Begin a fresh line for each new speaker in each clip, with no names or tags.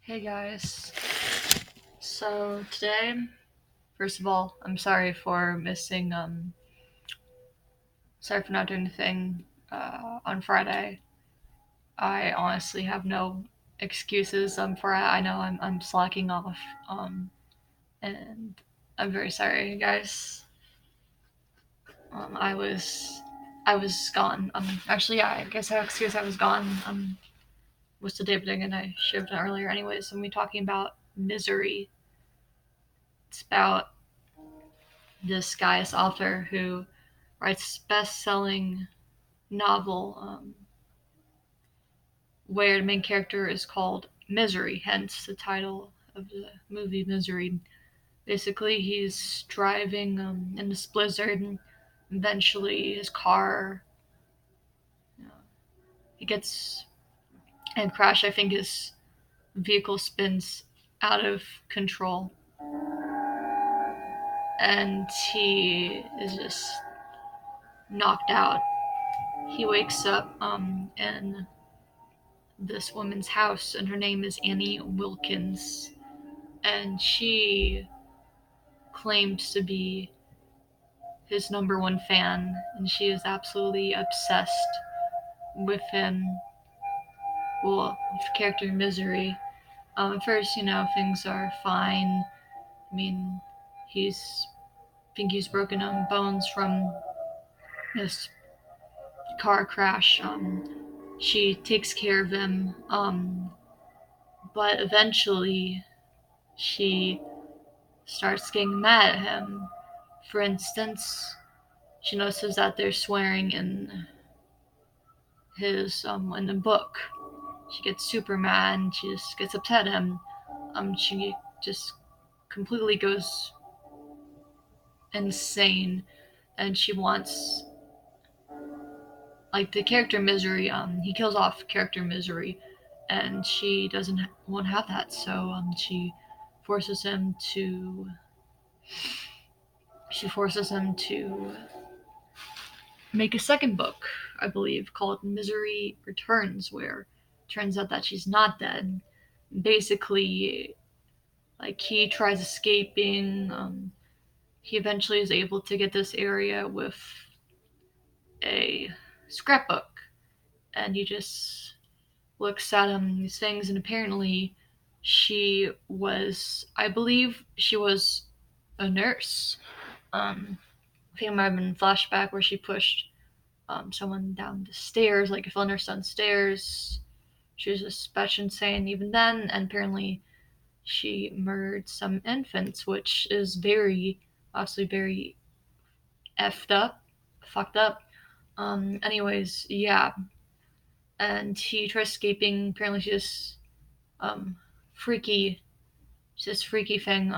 Hey guys. So today, first of all, I'm sorry for missing sorry for not doing the thing on Friday. I honestly have no excuses for it. I know I'm slacking off and I'm very sorry guys. I was gone. Actually yeah, I guess I have excuse I was gone. Was the day and I should have done earlier anyways. And we talking about Misery. It's about this guy, this author who writes best-selling novel where the main character is called Misery, hence the title of the movie Misery. Basically, he's driving in this blizzard, and eventually his car, he gets in a crash. I think his vehicle spins out of control, and he is just knocked out. He wakes up in this woman's house, and her name is Annie Wilkins, and she claims to be his number one fan, and she is absolutely obsessed with him. Well, with the character Misery. At first, things are fine. I mean, he's I think he's broken bones from this car crash. She takes care of him, but eventually she starts getting mad at him. For instance, she notices that they're swearing in the book. She gets super mad and she just gets upset at him. She just completely goes insane, and she wants, like, the character Misery. He kills off character Misery, and she doesn't won't have that. So she forces him to make a second book, I believe, called Misery Returns, where it turns out that she's not dead. Basically, like, he tries escaping. He eventually is able to get this area with a scrapbook, and he just looks at these things, and apparently I believe she was a nurse. I think it might have been a flashback where she pushed someone down the stairs, like a fell nurse downstairs. She was just batshit insane even then, and apparently she murdered some infants, which is obviously very effed up, fucked up. Anyways, yeah, and he tries escaping. Apparently, um, freaky, she's this freaky thing.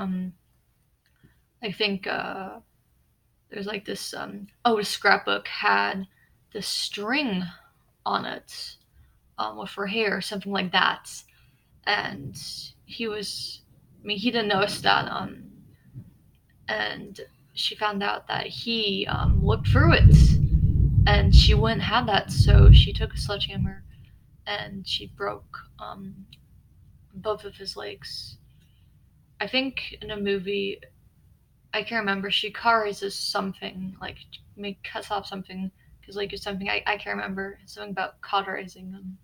I think there's like this. The scrapbook had this string on it, with her hair, or something like that, and he was. I mean, he didn't notice that. And she found out that he looked through it, and she wouldn't have that, so she took a sledgehammer and she broke both of his legs. I think in a movie, I can't remember, she cauterizes something, like, cuts off something, because, like, it's something I can't remember. It's something about cauterizing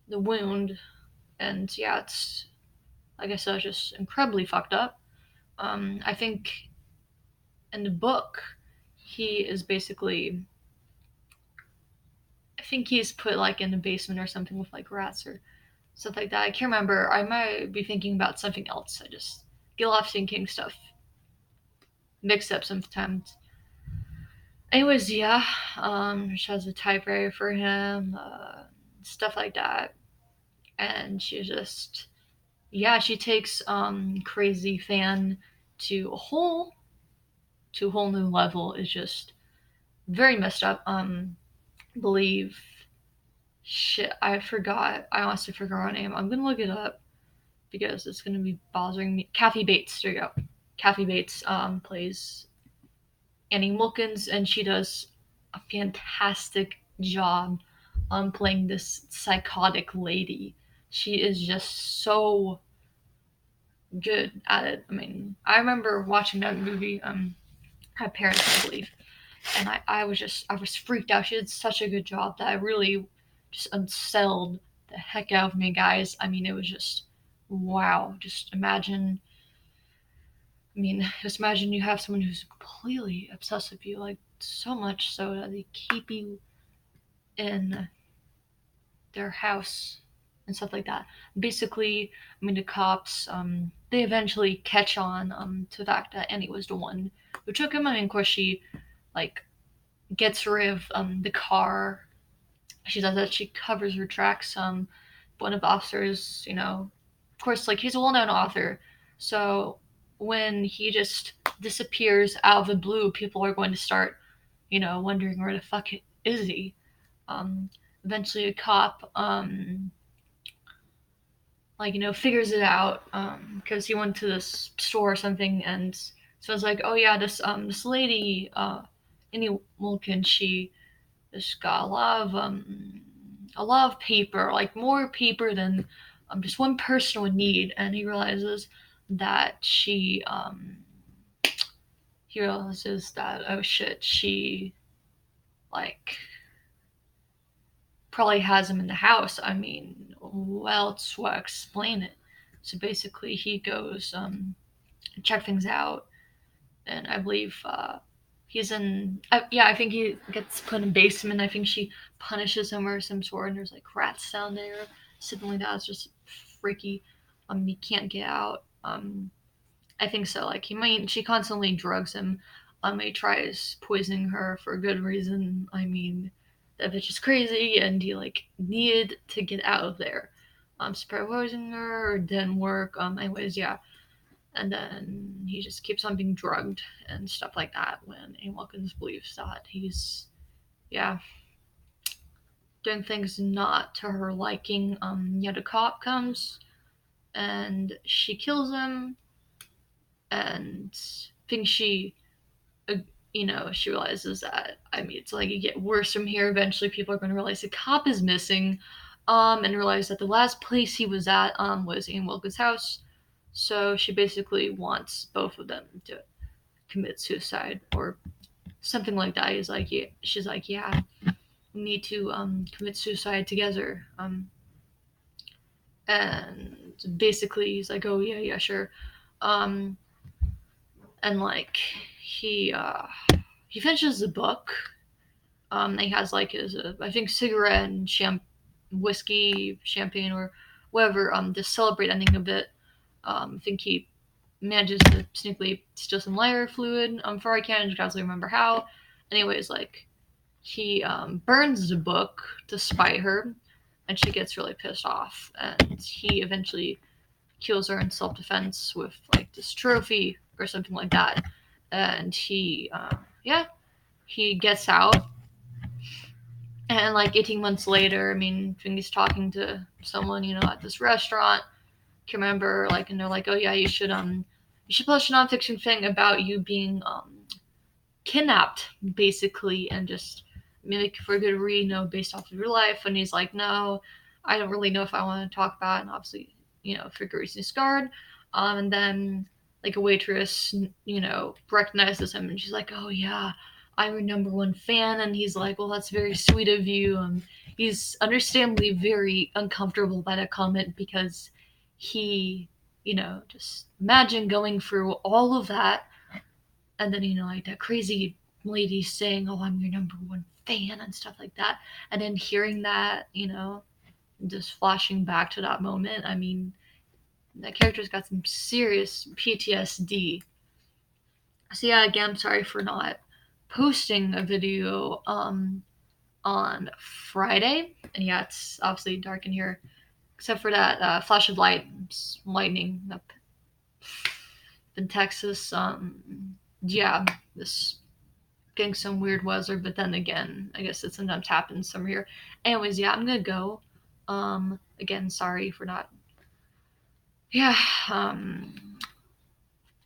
the wound, and yeah, it's, like I said, just incredibly fucked up. I think in the book, he is basically, I think he's put, like, in the basement or something with, like, rats or stuff like that. I can't remember. I might be thinking about something else. I just get a lot of thinking stuff mixed up sometimes. Anyways, yeah, she has a typewriter for him, stuff like that, and she takes crazy fan to a whole new level. It's just very messed up. Believe shit. I honestly forgot her name. I'm gonna look it up because it's gonna be bothering me. Kathy Bates. There you go. Kathy Bates plays Annie Wilkins, and she does a fantastic job on playing this psychotic lady. she is just so good at it. I mean, I remember watching that movie, Had Parents, I believe, and I was freaked out. She did such a good job that I really just unsettled the heck out of me, guys. I mean, it was just wow. Just imagine you have someone who's completely obsessed with you, like so much so that they keep you in their house and stuff like that. Basically, I mean, the cops, they eventually catch on to the fact that Annie was the one who took him. I mean, of course, she like gets rid of the car. She does that. She covers her tracks. One of the officers, of course, like he's a well-known author, so when he just disappears out of the blue, people are going to start, wondering where the fuck is he. Um, Eventually, a cop, figures it out because he went to this store or something, and so it's like, oh yeah, this lady, Annie Wilkins, she just got a lot of paper, like more paper than just one person would need, and that she he realizes that, oh shit, she like probably has him in the house. I mean, well, else will explain it? So basically, he goes check things out, and I believe he's in. Yeah, I think he gets put in basement. I think she punishes him or some sort, and there's like rats down there. Something like that. It's just freaky. He can't get out. I think so. Like she constantly drugs him. He tries poisoning her for a good reason. I mean, that bitch is crazy, and he like needed to get out of there. Spray poisoning her didn't work. Anyways, yeah, and then he just keeps on being drugged and stuff like that. When Annie Wilkins believes that he's, yeah, doing things not to her liking. Yeah, the cop comes and she kills him, and thinks uh, she realizes that, I mean, it's like you get worse from here. Eventually, people are going to realize the cop is missing, and realize that the last place he was at was Annie Wilkins' house. So she basically wants both of them to commit suicide or something like that. She's like, yeah, we need to commit suicide together. And basically, he's like, oh yeah, yeah, sure. Um, and like he finishes the book. He has like his I think cigarette and whiskey, champagne, or whatever. To celebrate ending of it. I think he manages to sneakily steal some lighter fluid. For I can't exactly remember how. Anyways, like he burns the book to spite her, and she gets really pissed off. And he eventually kills her in self-defense with like this trophy or something like that. And yeah, he gets out. And like 18 months later, I mean, when he's talking to someone, at this restaurant, can remember, like, and they're like, oh yeah, you should publish a nonfiction thing about you being kidnapped, basically, and just make for a good read, based off of your life. And he's like, no, I don't really know if I want to talk about it. And obviously, for good reason, he's scarred. And then like a waitress, recognizes him, and she's like, oh yeah, I'm your number one fan. And he's like, well, that's very sweet of you. He's understandably very uncomfortable by that comment because he, just imagine going through all of that, and then like that crazy lady saying, oh, I'm your number one fan and stuff like that, and then hearing that, just flashing back to that moment. I mean, that character's got some serious PTSD. So yeah, again, I'm sorry for not posting a video on Friday. And yeah, it's obviously dark in here, except for that flash of lightning up in Texas. Yeah, this getting some weird weather, but then again, I guess it sometimes happens somewhere here. Anyways, yeah, I'm gonna go. Again, sorry for not, yeah,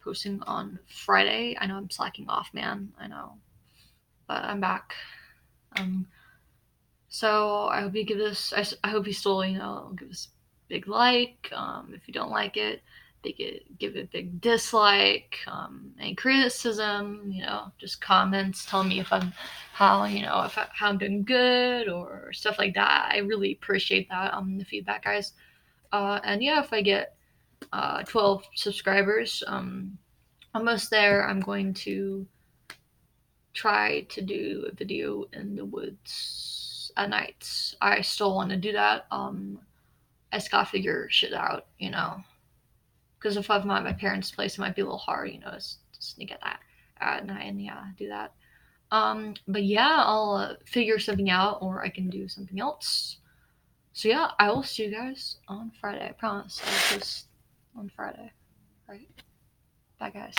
posting on Friday. I know I'm slacking off, man. I know, but I'm back. Um, so I hope you give this. I hope you still, give this big like. If you don't like it, give it a big dislike. Any criticism, just comments, tell me if I'm how I'm doing good or stuff like that. I really appreciate that. The feedback, guys. And yeah, if I get 12 subscribers, almost there. I'm going to try to do a video in the woods at night. I still want to do that. I just gotta figure shit out, because if I'm at my parents' place, it might be a little hard, just sneak at that at night and yeah, do that. But yeah, I'll figure something out, or I can do something else. So yeah, I will see you guys on Friday. I promise. I'll post on Friday. Right? Bye, guys.